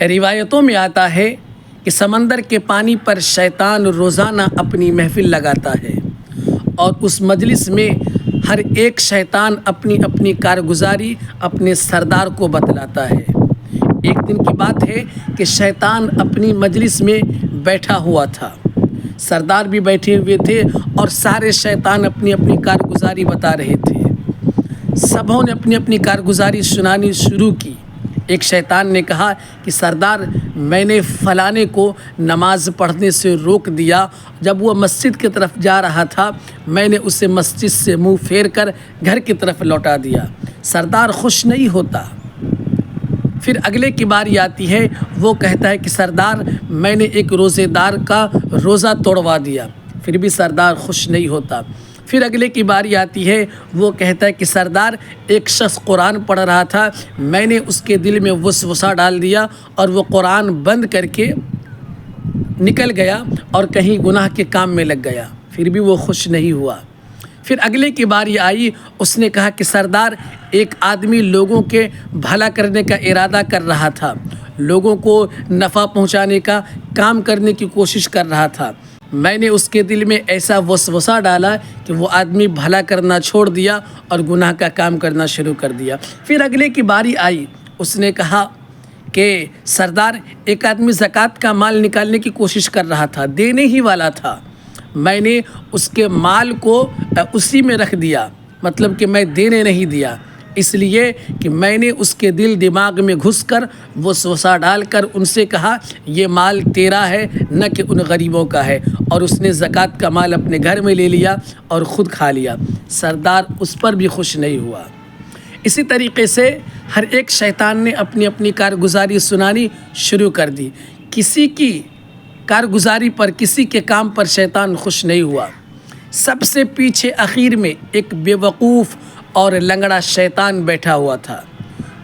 روایتوں میں آتا ہے کہ سمندر کے پانی پر شیطان روزانہ اپنی محفل لگاتا ہے اور اس مجلس میں ہر ایک شیطان اپنی اپنی کارگزاری اپنے سردار کو بتلاتا ہے۔ ایک دن کی بات ہے کہ شیطان اپنی مجلس میں بیٹھا ہوا تھا، سردار بھی بیٹھے ہوئے تھے اور سارے شیطان اپنی اپنی کارگزاری بتا رہے تھے۔ سبھوں نے اپنی اپنی کارگزاری سنانی شروع کی۔ ایک شیطان نے کہا کہ سردار، میں نے فلانے کو نماز پڑھنے سے روک دیا، جب وہ مسجد کی طرف جا رہا تھا میں نے اسے مسجد سے منہ پھیر کر گھر کی طرف لوٹا دیا۔ سردار خوش نہیں ہوتا۔ پھر اگلے کی باری آتی ہے، وہ کہتا ہے کہ سردار، میں نے ایک روزے دار کا روزہ توڑوا دیا، پھر بھی سردار خوش نہیں ہوتا۔ پھر اگلے کی باری آتی ہے، وہ کہتا ہے کہ سردار، ایک شخص قرآن پڑھ رہا تھا، میں نے اس کے دل میں وسوسہ ڈال دیا اور وہ قرآن بند کر کے نکل گیا اور کہیں گناہ کے کام میں لگ گیا، پھر بھی وہ خوش نہیں ہوا۔ پھر اگلے کی باری آئی، اس نے کہا کہ سردار، ایک آدمی لوگوں کے بھلا کرنے کا ارادہ کر رہا تھا، لوگوں کو نفع پہنچانے کا کام کرنے کی کوشش کر رہا تھا، میں نے اس کے دل میں ایسا وسوسہ ڈالا کہ وہ آدمی بھلا کرنا چھوڑ دیا اور گناہ کا کام کرنا شروع کر دیا۔ پھر اگلے کی باری آئی، اس نے کہا کہ سردار، ایک آدمی زکوٰۃ کا مال نکالنے کی کوشش کر رہا تھا، دینے ہی والا تھا، میں نے اس کے مال کو اسی میں رکھ دیا، مطلب کہ میں دینے نہیں دیا، اس لیے کہ میں نے اس کے دل دماغ میں گھس کر وسوسہ ڈال کر ان سے کہا یہ مال تیرا ہے نہ کہ ان غریبوں کا ہے، اور اس نے زکوٰۃ کا مال اپنے گھر میں لے لیا اور خود کھا لیا۔ سردار اس پر بھی خوش نہیں ہوا۔ اسی طریقے سے ہر ایک شیطان نے اپنی اپنی کارگزاری سنانی شروع کر دی۔ کسی کی کارگزاری پر، کسی کے کام پر شیطان خوش نہیں ہوا۔ سب سے پیچھے اخیر میں ایک بے وقوف اور لنگڑا شیطان بیٹھا ہوا تھا،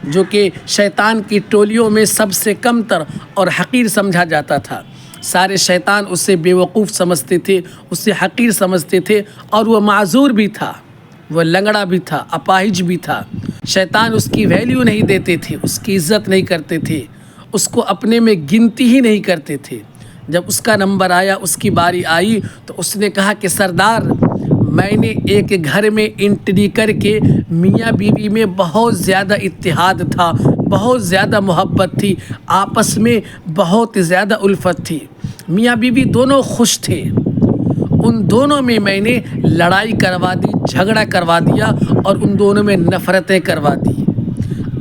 جو کہ شیطان کی ٹولیوں میں سب سے کم تر اور حقیر سمجھا جاتا تھا۔ سارے شیطان اسے بے وقوف سمجھتے تھے، اسے حقیر سمجھتے تھے، اور وہ معذور بھی تھا، وہ لنگڑا بھی تھا، اپاہج بھی تھا۔ شیطان اس کی ویلیو نہیں دیتے تھے، اس کی عزت نہیں کرتے تھے، اس کو اپنے میں گنتی ہی نہیں کرتے تھے۔ جب اس کا نمبر آیا، اس کی باری آئی، تو اس نے کہا کہ سردار، میں نے ایک گھر میں انٹری کر کے میاں بیوی میں بہت زیادہ اتحاد تھا، بہت زیادہ محبت تھی، آپس میں بہت زیادہ الفت تھی، میاں بیوی دونوں خوش تھے، ان دونوں میں نے لڑائی کروا دی، جھگڑا کروا دیا اور ان دونوں میں نفرتیں کروا دی،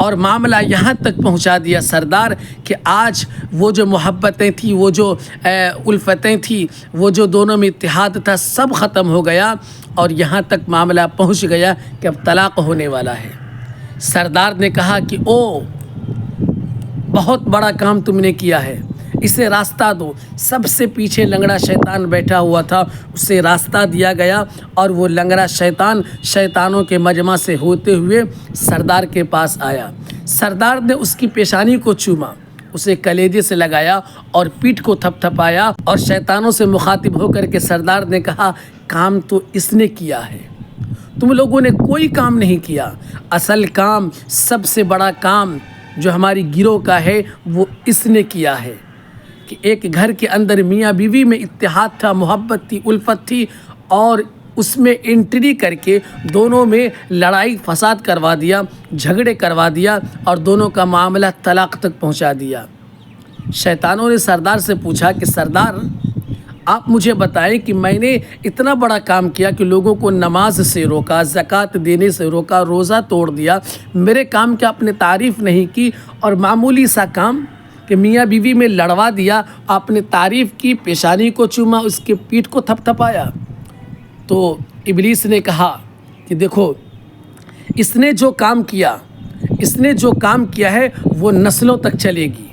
اور معاملہ یہاں تک پہنچا دیا سردار کہ آج وہ جو محبتیں تھیں، وہ جو الفتیں تھیں، وہ جو دونوں میں اتحاد تھا، سب ختم ہو گیا، اور یہاں تک معاملہ پہنچ گیا کہ اب طلاق ہونے والا ہے۔ سردار نے کہا کہ او، بہت بڑا کام تم نے کیا ہے، اسے راستہ دو۔ سب سے پیچھے لنگڑا شیطان بیٹھا ہوا تھا، اسے راستہ دیا گیا، اور وہ لنگڑا شیطان شیطانوں کے مجمع سے ہوتے ہوئے سردار کے پاس آیا۔ سردار نے اس کی پیشانی کو چوما، اسے کلیجے سے لگایا اور پیٹھ کو تھپ تھپایا، اور شیطانوں سے مخاطب ہو کر کے سردار نے کہا، کام تو اس نے کیا ہے، تم لوگوں نے کوئی کام نہیں کیا۔ اصل کام، سب سے بڑا کام جو ہماری گروہ کا ہے، وہ اس نے کیا ہے کہ ایک گھر کے اندر میاں بیوی میں اتحاد تھا، محبت تھی، الفت تھی، اور اس میں انٹری کر کے دونوں میں لڑائی فساد کروا دیا، جھگڑے کروا دیا، اور دونوں کا معاملہ طلاق تک پہنچا دیا۔ شیطانوں نے سردار سے پوچھا کہ سردار، آپ مجھے بتائیں کہ میں نے اتنا بڑا کام کیا کہ لوگوں کو نماز سے روکا، زکوٰۃ دینے سے روکا، روزہ توڑ دیا، میرے کام کی آپ نے تعریف نہیں کی، اور معمولی سا کام کہ میاں بیوی میں لڑوا دیا، آپ نے تعریف کی، پیشانی کو چوما، اس کے پیٹھ کو تھپ تھپایا۔ تو ابلیس نے کہا کہ دیکھو، اس نے جو کام کیا ہے وہ نسلوں تک چلے گی،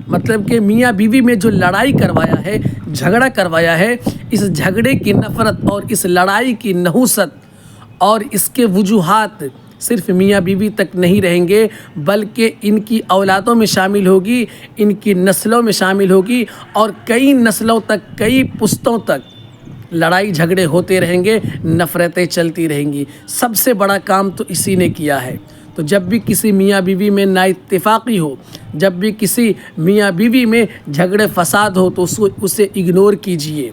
مطلب کہ میاں بیوی میں جو لڑائی کروایا ہے، جھگڑا کروایا ہے، اس جھگڑے کی نفرت اور اس لڑائی کی نحوست اور اس کے وجوہات صرف میاں بیوی تک نہیں رہیں گے، بلکہ ان کی اولادوں میں شامل ہوگی، ان کی نسلوں میں شامل ہوگی، اور کئی نسلوں تک، کئی پشتوں تک لڑائی جھگڑے ہوتے رہیں گے، نفرتیں چلتی رہیں گی۔ سب سے بڑا کام تو اسی نے کیا ہے۔ تو تو جب بھی کسی میاں بیوی میں نا اتفاقی ہو، جب بھی کسی میاں بیوی میں جھگڑے فساد ہو تو اسے اگنور کیجیے،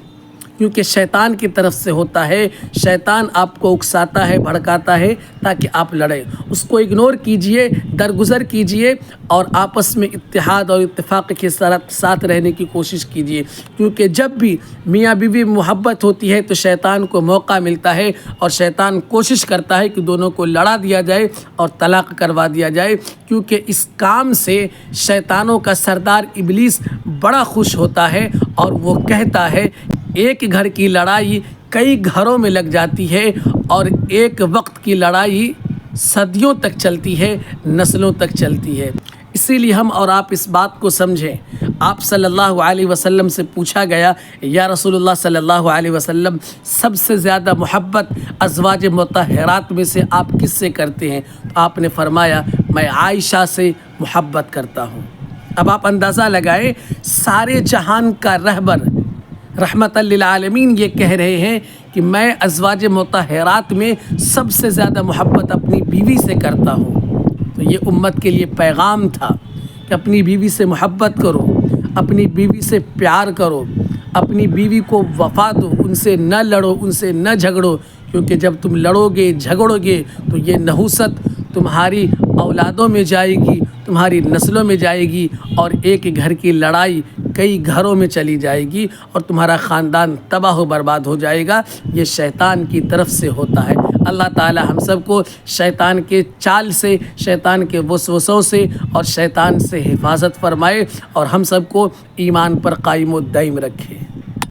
کیونکہ شیطان کی طرف سے ہوتا ہے۔ شیطان آپ کو اکساتا ہے، بھڑکاتا ہے تاکہ آپ لڑیں۔ اس کو اگنور کیجئے، درگزر کیجئے اور آپس میں اتحاد اور اتفاق کے ساتھ رہنے کی کوشش کیجئے، کیونکہ جب بھی میاں بیوی محبت ہوتی ہے تو شیطان کو موقع ملتا ہے اور شیطان کوشش کرتا ہے کہ دونوں کو لڑا دیا جائے اور طلاق کروا دیا جائے، کیونکہ اس کام سے شیطانوں کا سردار ابلیس بڑا خوش ہوتا ہے اور وہ کہتا ہے ایک گھر کی لڑائی کئی گھروں میں لگ جاتی ہے اور ایک وقت کی لڑائی صدیوں تک چلتی ہے، نسلوں تک چلتی ہے۔ اسی لیے ہم اور آپ اس بات کو سمجھیں۔ آپ صلی اللہ علیہ وسلم سے پوچھا گیا، یا رسول اللہ صلی اللہ علیہ وسلم، سب سے زیادہ محبت ازواج مطہرات میں سے آپ کس سے کرتے ہیں؟ تو آپ نے فرمایا میں عائشہ سے محبت کرتا ہوں۔ اب آپ اندازہ لگائیں، سارے جہان کا رہبر رحمت للعالمین یہ کہہ رہے ہیں کہ میں ازواج مطہرات میں سب سے زیادہ محبت اپنی بیوی سے کرتا ہوں۔ تو یہ امت کے لیے پیغام تھا کہ اپنی بیوی سے محبت کرو، اپنی بیوی سے پیار کرو، اپنی بیوی کو وفا دو، ان سے نہ لڑو، ان سے نہ جھگڑو، کیونکہ جب تم لڑو گے، جھگڑو گے تو یہ نحوست تمہاری اولادوں میں جائے گی، تمہاری نسلوں میں جائے گی اور ایک گھر کی لڑائی کئی گھروں میں چلی جائے گی اور تمہارا خاندان تباہ و برباد ہو جائے گا۔ یہ شیطان کی طرف سے ہوتا ہے۔ اللہ تعالی ہم سب کو شیطان کے چال سے، شیطان کے وسوسوں سے اور شیطان سے حفاظت فرمائے اور ہم سب کو ایمان پر قائم و دائم رکھے۔